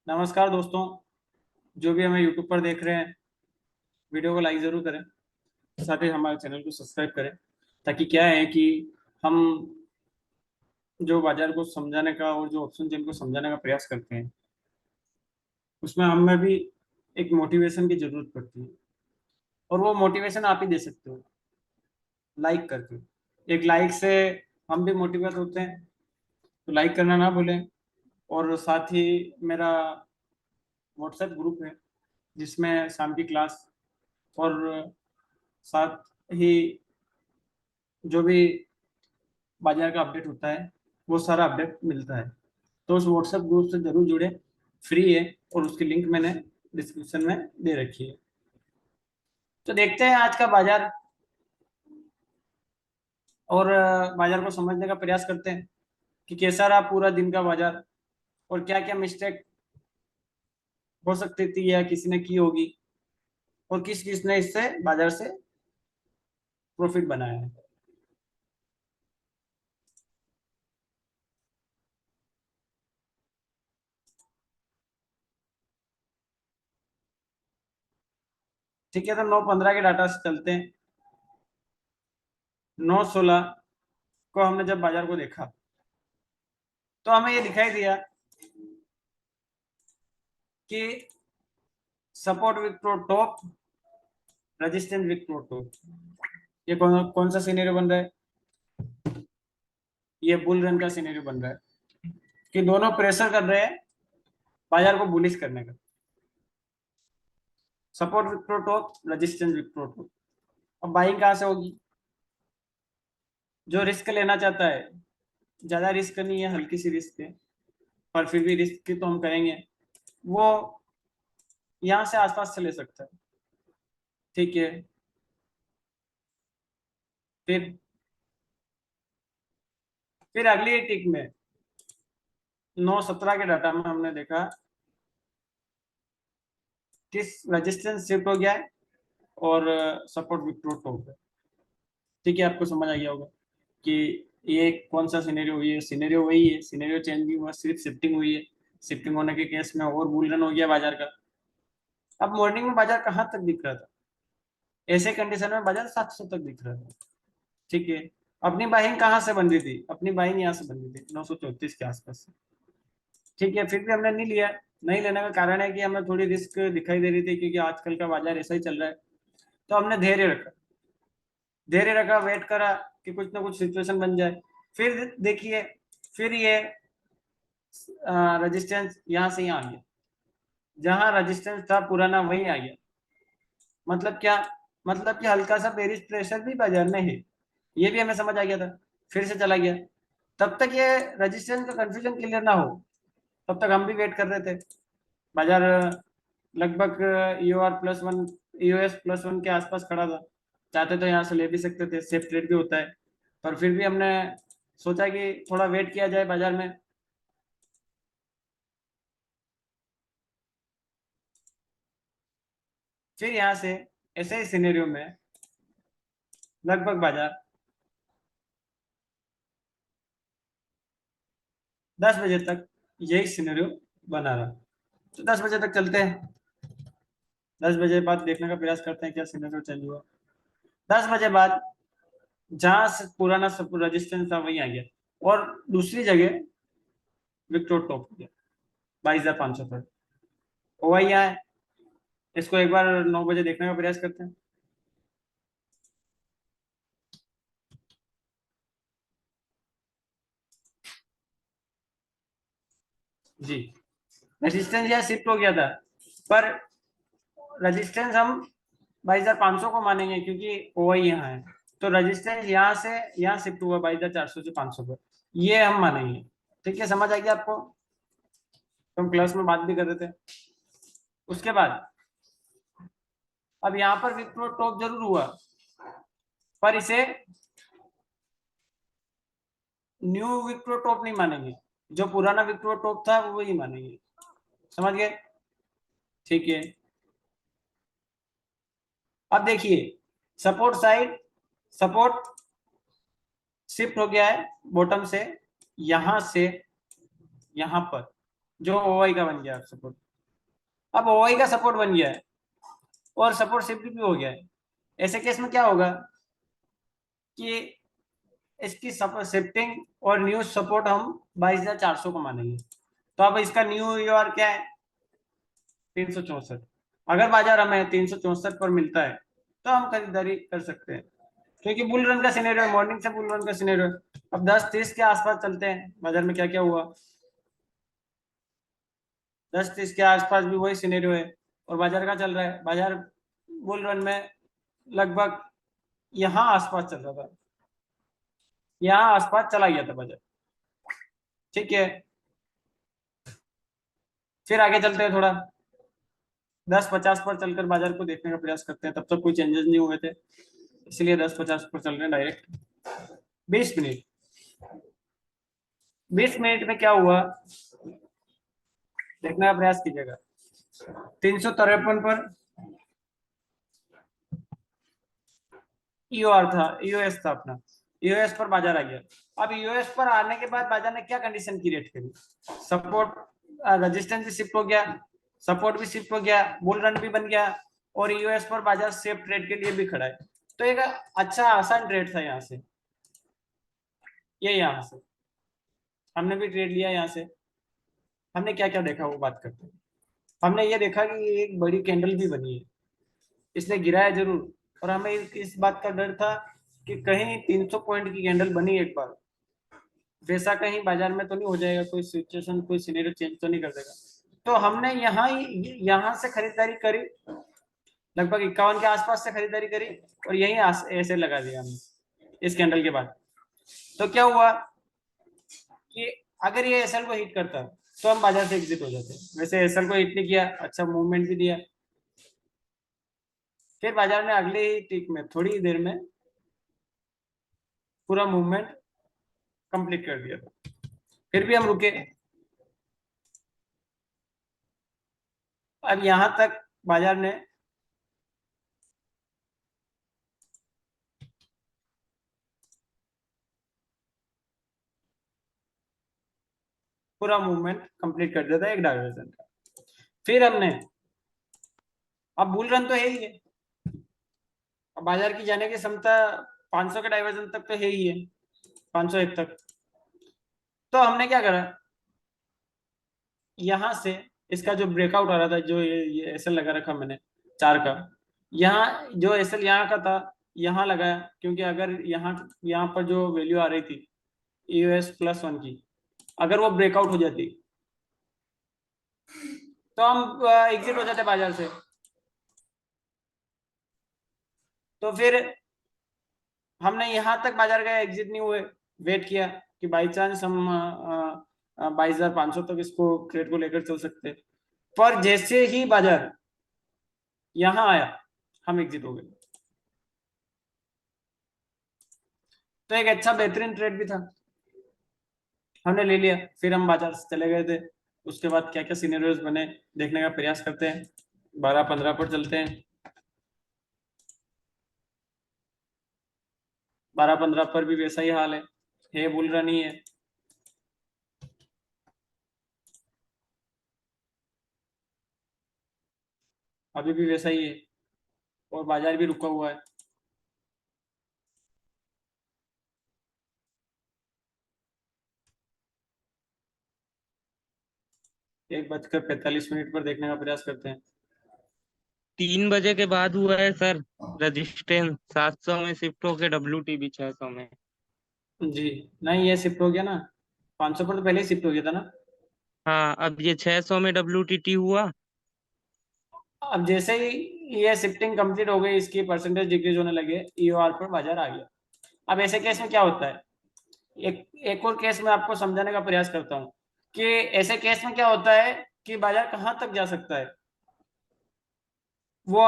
नमस्कार दोस्तों, जो भी हमें यूट्यूब पर देख रहे हैं, वीडियो को लाइक ज़रूर करें। साथ ही हमारे चैनल को सब्सक्राइब करें, ताकि क्या है कि हम जो बाजार को समझाने का और जो ऑप्शन चेन को समझाने का प्रयास करते हैं, उसमें हमें भी एक मोटिवेशन की ज़रूरत पड़ती है। और वो मोटिवेशन आप ही दे सकते हो, लाइक करके। एक लाइक से हम भी मोटिवेट होते हैं, तो लाइक करना ना भूलें। और साथ ही मेरा व्हाट्सएप ग्रुप है, जिसमें शाम की क्लास और साथ ही जो भी बाजार का अपडेट होता है, वो सारा अपडेट मिलता है। तो उस व्हाट्सएप ग्रुप से जरूर जुड़े, फ्री है और उसकी लिंक मैंने डिस्क्रिप्शन में दे रखी है। तो देखते हैं आज का बाजार, और बाजार को समझने का प्रयास करते हैं कि कैसा रहा पूरा दिन का बाजार, और क्या क्या मिस्टेक हो सकती थी या किसी ने की होगी, और किस किस ने इससे बाजार से प्रॉफिट बनाया है। ठीक है, तो 9/15 के डाटा से चलते हैं। 9/16 को हमने जब बाजार को देखा, तो हमें ये दिखाई दिया कि support victor top, resistance victor top, ये कौन कौन सा सिनेरियो बन रहा है? ये बुल रन का सिनेरियो बन रहा है कि दोनों प्रेशर कर रहे हैं बाजार को बुलिश करने का। Support victor top, resistance victor top. अब बाइंग कहां से होगी? जो रिस्क लेना चाहता है, ज्यादा रिस्क नहीं है, हल्की सी रिस्क है, पर फिर भी रिस्क की तो हम करेंगे, वो यहां से आसपास से ले सकता है। ठीक है, फिर अगली टिक में 9/17 के डाटा में हमने देखा किस रेजिस्टेंस शिफ्ट हो गया है और सपोर्ट विक्टोर टॉप है। ठीक है, आपको समझ आ गया होगा कि ये कौन सा सिनेरियो हुई है। सिनेरियो वही है, सिनेरियो चेंज नहीं हुआ, सिर्फ शिफ्टिंग हुई है। शिफ्टिंग होने के केस में और बुल रन हो गया बाजार का। अब मॉर्निंग में बाजार कहाँ तक दिख रहा था? ऐसे कंडीशन में बाजार 700 तक दिख रहा था। ठीक है, अपनी बाइंग कहाँ से बन रही थी? अपनी बाइंग यहाँ से बन रही थी 934 के आसपास से। ठीक है, फिर भी हमने नहीं लिया। नहीं लेने का कारण है कि हमें थोड़ी रिस्क दिखाई दे रही थी, क्योंकि आजकल का बाजार ऐसा ही चल रहा है। तो हमने धैर्य रखा, धैर्य रखा, वेट करा कि कुछ ना कुछ सिचुएशन बन जाए। फिर देखिए, फिर ये रेजिस्टेंस यहाँ से यहाँ आ गया, जहां रेजिस्टेंस था पुराना वही आ गया। मतलब क्या? मतलब कि हल्का सा बेरिश प्रेशर भी बाजार में है, ये भी हमें समझ आ गया था। फिर से चला गया। तब तक ये रेजिस्टेंस का कंफ्यूजन क्लियर ना हो, तब तक हम भी वेट कर रहे थे। बाजार लगभग EOR+1, EOS+1 के आसपास खड़ा था। चाहते तो यहाँ से ले भी सकते थे, सेफ ट्रेड भी होता है, पर फिर भी हमने सोचा कि थोड़ा वेट किया जाए बाजार में। फिर यहाँ से ऐसे ही सिनेरियो में लगभग बाजार 10 बजे तक यही सिनेरियो बना रहा। तो 10 बजे तक चलते हैं। 10 बजे बाद देखने का प्रयास करते हैं क्या सिनेरियो चेंज हुआ। 10 बजे बाद जहां से पुराना सब रेजिस्टेंस था वही आ गया, और दूसरी जगह विक्टोर टॉप हो गया 22,500 पर। वही यहाँ है, इसको एक बार 9 बजे देखने का प्रयास करते हैं। जी, रेजिस्टेंस यहाँ शिफ्ट हो गया था, पर रेजिस्टेंस हम 22,500 को मानेंगे, क्योंकि वही यहाँ है। तो रेजिस्टेंस यहाँ से यहाँ शिफ्ट हुआ 22,400 से 500 पर, ये हम मानेंगे। ठीक है, समझ आ गया आपको? तो हम क्लास में बात भी कर रहे थे। उसके बाद अब यहाँ पर विप्रो टॉप जरूर हुआ, पर इसे न्यू विप्रो टॉप नहीं मानेंगे। जो पुराना विप्रो टॉप था वो वही मानेंगे। समझ गए? ठीक है, अब देखिए, सपोर्ट साइड, सपोर्ट शिफ्ट हो गया है बॉटम से यहां पर। जो ओआई का बन गया सपोर्ट। अब ओआई का सपोर्ट बन गया है और सपोर्ट शिफ्ट भी हो गया है। ऐसे केस में क्या होगा कि इसकी शिफ्टिंग और न्यू सपोर्ट हम 22,400 को मानेंगे। तो अब इसका न्यू ईआर क्या है? 364। अगर बाजार हमें 364 पर मिलता है तो हम खरीदारी कर सकते हैं, क्योंकि बुल रन का सिनेरियो है, मॉर्निंग से बुल रन का सिनेरियो है। अब 10:30 के आसपास चलते हैं, बाजार में क्या क्या हुआ। 10:30 के आसपास भी वही सिनेरियो है और बाजार का चल रहा है। बाजार बुल रन में लगभग यहाँ आसपास चल रहा था, यहाँ आसपास चला गया था बाजार। ठीक है, फिर आगे चलते हैं, थोड़ा 10:50 पर चलकर बाजार को देखने का प्रयास करते हैं। तब तक कोई चेंजेस नहीं हुए थे, इसलिए 10:50 पर चल रहे हैं डायरेक्ट। 20 मिनट, 20 मिनट में क्या हुआ देखने का प्रयास कीजिएगा। 353 पर ईओआर था, ईओएस था अपना, ईओएस पर बाजार आ गया। अब ईओएस पर आने के बाद बाजार ने क्या कंडीशन क्रिएट करी? सपोर्ट, रेजिस्टेंस भी शिफ्ट हो गया, सपोर्ट भी शिफ्ट हो गया, बुल रन भी बन गया और ईओएस पर बाजार सेफ ट्रेड के लिए भी खड़ा है। तो एक अच्छा आसान ट्रेड था यहाँ से, ये यहाँ से हमने भी ट्रेड लिया। यहाँ से हमने क्या क्या देखा वो बात करते हैं। हमने ये देखा कि ये एक बड़ी कैंडल भी बनी है, इसने गिराया जरूर, और हमें इस बात का डर था कि कहीं 300 पॉइंट की कैंडल बनी एक बार, वैसा कहीं बाजार में तो नहीं हो जाएगा, कोई सिचुएशन, कोई सिनेरियो चेंज तो नहीं कर देगा। तो हमने यहाँ से खरीदारी करी, लगभग 51 के आसपास से खरीदारी करी और यही ऐसे लगा दिया हमने इस कैंडल के बाद। तो क्या हुआ कि अगर ये एसएल को हिट करता तो हम बाजार से एग्जिट हो जाते। वैसे एसएल को हिट नहीं किया, अच्छा मूवमेंट भी दिया। फिर बाजार ने अगले ही टिक में थोड़ी ही देर में पूरा मूवमेंट कंप्लीट कर दिया था, फिर भी हम रुके। अब यहां तक बाजार ने पूरा मूवमेंट कंप्लीट कर दिया था एक डायवर्जन का। फिर हमने, अब बुल रन तो है ही है, अब बाजार की जाने की क्षमता 500 के डायवर्जन तक तो है ही है, 501 तक। तो हमने क्या करा, यहां से इसका जो ब्रेकआउट आ रहा था, जो ये एसएल लगा रखा मैंने 4 का, यहाँ जो एसएल यहाँ का था यहाँ लगाया, क्योंकि अगर यहाँ पर जो वैल्यू आ रही थी EOS+1 की, अगर वो ब्रेकआउट हो जाती तो हम एग्जिट हो जाते बाजार से। तो फिर हमने यहाँ तक बाजार गए, एग्जिट नहीं हुए, वेट किया कि बाई चांस हम 22,500 तक इसको ट्रेड को लेकर चल सकते। पर जैसे ही बाजार यहाँ आया हम एग्जिट हो गए। तो एक अच्छा बेहतरीन ट्रेड भी था, हमने ले लिया। फिर हम बाजार से चले गए थे। उसके बाद क्या क्या सिनेरियोज बने देखने का प्रयास करते हैं। 12-15 पर चलते हैं। 12-15 पर भी वैसा ही हाल है बुल रन ही है। अभी भी वैसा ही है और बाजार भी रुका हुआ है। 1:45 पर देखने का प्रयास करते हैं। 3 बजे के बाद हुआ है सर। रजिस्टेंस 700 में शिफ्ट होके WTB 600 में। जी, नहीं ये शिफ्ट हो गया ना, 500 पर तो पहले ही शिफ्ट हो गया था ना। हाँ, अब ये 600 में WTT हुआ। अब जैसे ही ये शिफ्टिंग कंप्लीट हो गई, इसकी परसेंटेज डिक्रीज होने लगे, ईओआर पर बाजार आ गया। अब ऐसे केस में क्या होता है, एक और केस में आपको समझाने का प्रयास करता हूँ कि ऐसे केस में क्या होता है कि बाजार कहाँ तक जा सकता है वो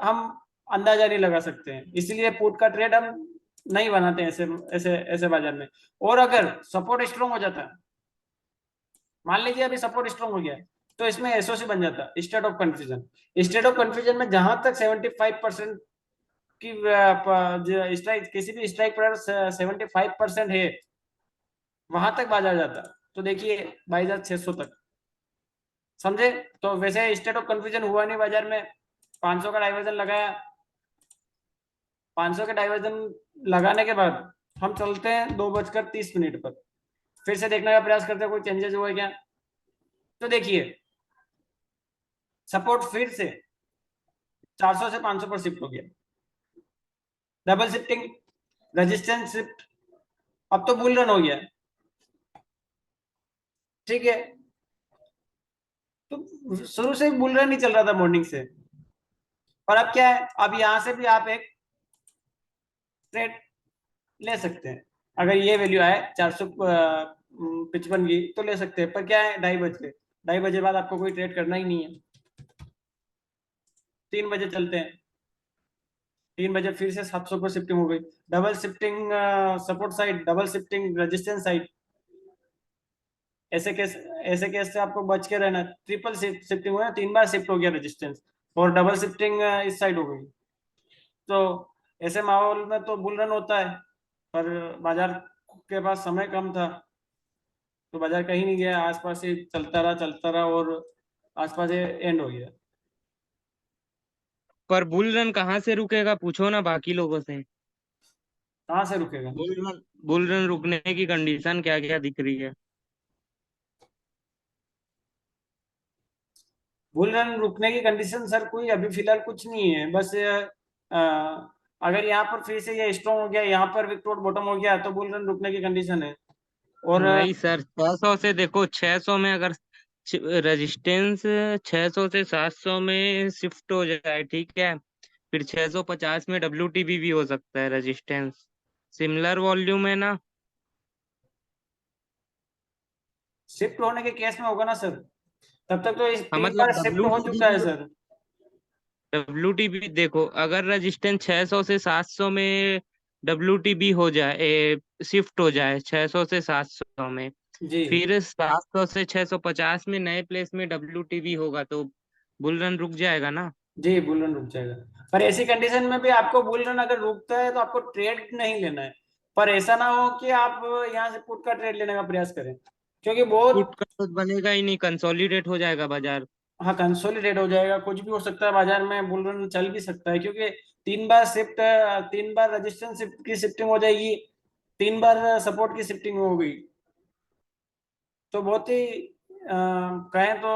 हम अंदाजा नहीं लगा सकते हैं, इसलिए पुट का ट्रेड हम नहीं बनाते हैं ऐसे ऐसे ऐसे बाजार में। और अगर सपोर्ट स्ट्रॉन्ग हो जाता है, मान लीजिए अभी सपोर्ट स्ट्रॉन्ग हो गया है, तो इसमें एसओसी बन जाता है, state of confusion. State of confusion में जहां तक 75% की स्ट्राइक, किसी भी स्ट्राइक पर 75% है, वहां तक बाजार जाता। तो देखिए 22,600 तक समझे? तो वैसे स्टेट ऑफ कंफ्यूजन हुआ नहीं बाजार में, 500 का डाइवर्जन लगाया, 500 के डाइवर्जन लगाने के बाद हम चलते हैं 2:30 पर, फिर से देखने का प्रयास करते हैं कोई चेंजेस हुआ क्या। तो देखिए सपोर्ट फिर से 400 से 500 पर शिफ्ट हो गया, डबल शिफ्टिंग, रेजिस्टेंस शिफ्ट, अब तो बुल रन हो गया, ठीक है। तो शुरू से बुल रन ही चल रहा था मॉर्निंग से, और अब क्या है, अब यहां से भी आप एक ट्रेड ले सकते हैं, अगर ये वैल्यू आए 455 की तो ले सकते हैं, पर क्या है 2:30 बजे, 2:30 बाद आपको कोई ट्रेड करना ही नहीं है। 3 बजे चलते हैं, 3 बजे फिर से 700 पर शिफ्टिंग हो गई, double shifting support side, double shifting resistance side, ऐसे केस से आपको बच के रहना। ट्रिपल शिफ्टिंग हुआ, 3 बार शिफ्ट हो गया रेजिस्टेंस, और डबल शिफ्टिंग इस साइड हो गई। तो ऐसे माहौल में तो बुल रन होता है, पर बाजार के पास समय कम था, तो बाजार कहीं नहीं गया, आसपास ही चलता रहा और आसपास ये एंड हो गया। पर बुल रन कहाँ से रुकेगा, पूछो ना बाकी लोगों से। कहाँ से रुकेगा? बुल रन रुकने की कंडीशन क्या क्या दिख रही है? बुल रन रुकने की कंडीशन सर कोई अभी फिलहाल कुछ नहीं है, बस अगर यहाँ पर फिर से ये स्ट्रॉन्ग हो गया, यहाँ पर विकटोट बॉटम हो गया, तो बुल रन रुकने की कंडीशन है। और नहीं सर, 600 से देखो, 600 में अगर रेजिस्टेंस 600 से 700 में शिफ्ट हो जाए, ठीक है, फिर 650 में डब्ल्यूटीबी भी हो सकता है रेजिस्टेंस, सिमिलर वॉल्यूम है ना। शिफ्ट होने के केस में होगा ना सर, तब तक तो इस हाँ 3 बार मतलब शिफ्ट हो चुका है सर। डब्ल्यूटीबी देखो, अगर रेजिस्टेंस 600 से 700 में डब्ल्यूटीबी हो जाए, शिफ्ट हो जाए 600 से 700 में, जी फिर 700 से 650 में नए प्लेस में डब्ल्यूटीबी होगा, तो बुल रन रुक जाएगा ना। जी, बुल रन रुक जाएगा, पर ऐसी कंडीशन में भी आपको बुल रन अगर रुकता है तो आपको ट्रेड नहीं लेना है, पर ऐसा ना हो कि आप यहाँ से पुट का ट्रेड लेने का प्रयास करें, क्योंकि बहुत, पुट का तो बनेगा ही नहीं, कंसोलिडेट हो जाएगा बाजार। हाँ कंसोलिडेट हो जाएगा, कुछ भी हो सकता है बाजार में, बुल रन चल भी सकता है, क्योंकि 3 बार रजिस्टेंस शिफ्ट की शिफ्टिंग हो जाएगी, 3 बार सपोर्ट की शिफ्टिंग हो गई, तो बहुत ही कहें तो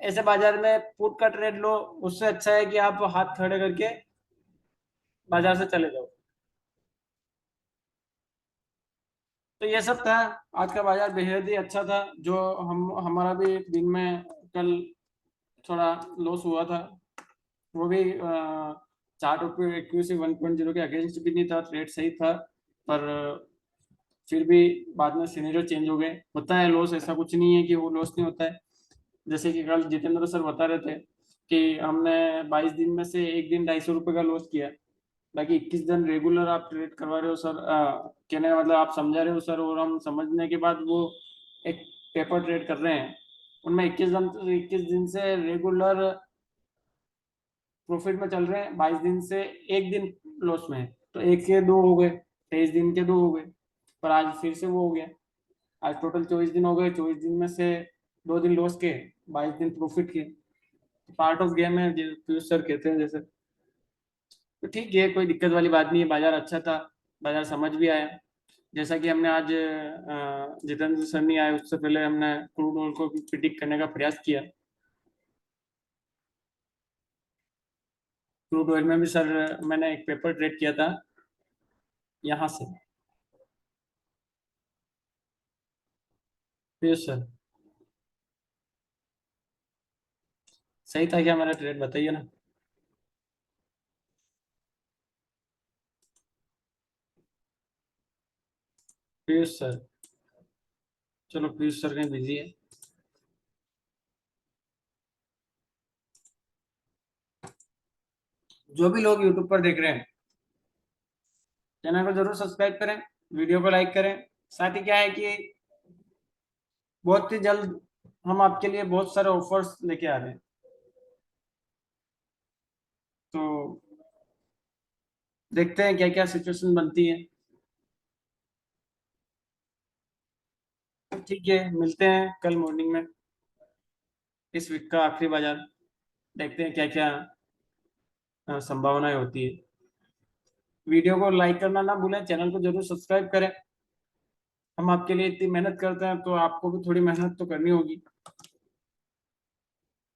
ऐसे बाजार में पुट का ट्रेड लो, उससे अच्छा है कि आप हाथ खड़े करके बाजार से चले जाओ। तो ये सब था, आज का बाजार बेहद ही अच्छा था, जो हम हमारा भी दिन में कल थोड़ा लॉस हुआ था, वो भी चार्ट ऑफ एक्यूरेसी 1.0 के अगेंस्ट भी नहीं था, ट्रेड सही था, पर फिर भी बाद में सिनेरियो चेंज हो गए, होता है लॉस, ऐसा कुछ नहीं है कि वो लॉस नहीं होता है। जैसे कि कल जितेंद्र सर बता रहे थे कि हमने 22 दिन में से एक दिन 250 रुपये का लॉस किया, बाकी 21 दिन रेगुलर आप ट्रेड करवा रहे हो सर, कहने का मतलब आप समझा रहे हो सर, और हम समझने के बाद वो एक पेपर ट्रेड कर रहे हैं, उनमें 21 दिन से रेगुलर प्रॉफिट में चल रहे हैं, 22 दिन से एक दिन लॉस में है, तो एक के दो हो गए, 23 दिन के दो हो गए, पर आज फिर से वो हो गया, आज टोटल 24 दिन हो गए, 24 दिन में से 2 दिन लॉस के, 22 दिन प्रॉफिट के, पार्ट ऑफ गेम है पीयूष सर कहते हैं जैसे। तो ठीक है, कोई दिक्कत वाली बात नहीं है, बाजार अच्छा था, बाजार समझ भी आया, जैसा कि हमने आज जितेंद्र सर नहीं आए उससे पहले हमने क्रूड ऑयल को प्रिडिक्ट करने का प्रयास किया, क्रूड ऑयल में भी सर मैंने एक पेपर ट्रेड किया था यहाँ से, पीयूष सर सही था क्या मेरा ट्रेड, बताइए ना। पीयूष सर, चलो पीयूष सर कहीं बिजी है, जो भी लोग यूट्यूब पर देख रहे हैं चैनल को जरूर सब्सक्राइब करें, वीडियो को लाइक करें, साथ ही क्या है कि बहुत ही जल्द हम आपके लिए बहुत सारे ऑफर्स लेके आ रहे हैं, तो देखते हैं क्या क्या सिचुएशन बनती है। ठीक है, मिलते हैं कल मॉर्निंग में। इस वीक का आखिरी बाजार, देखते हैं क्या क्या संभावनाएं होती है। वीडियो को लाइक करना ना भूलें, चैनल को जरूर सब्सक्राइब करें। हम आपके लिए इतनी मेहनत करते हैं तो आपको भी थोड़ी मेहनत तो करनी होगी।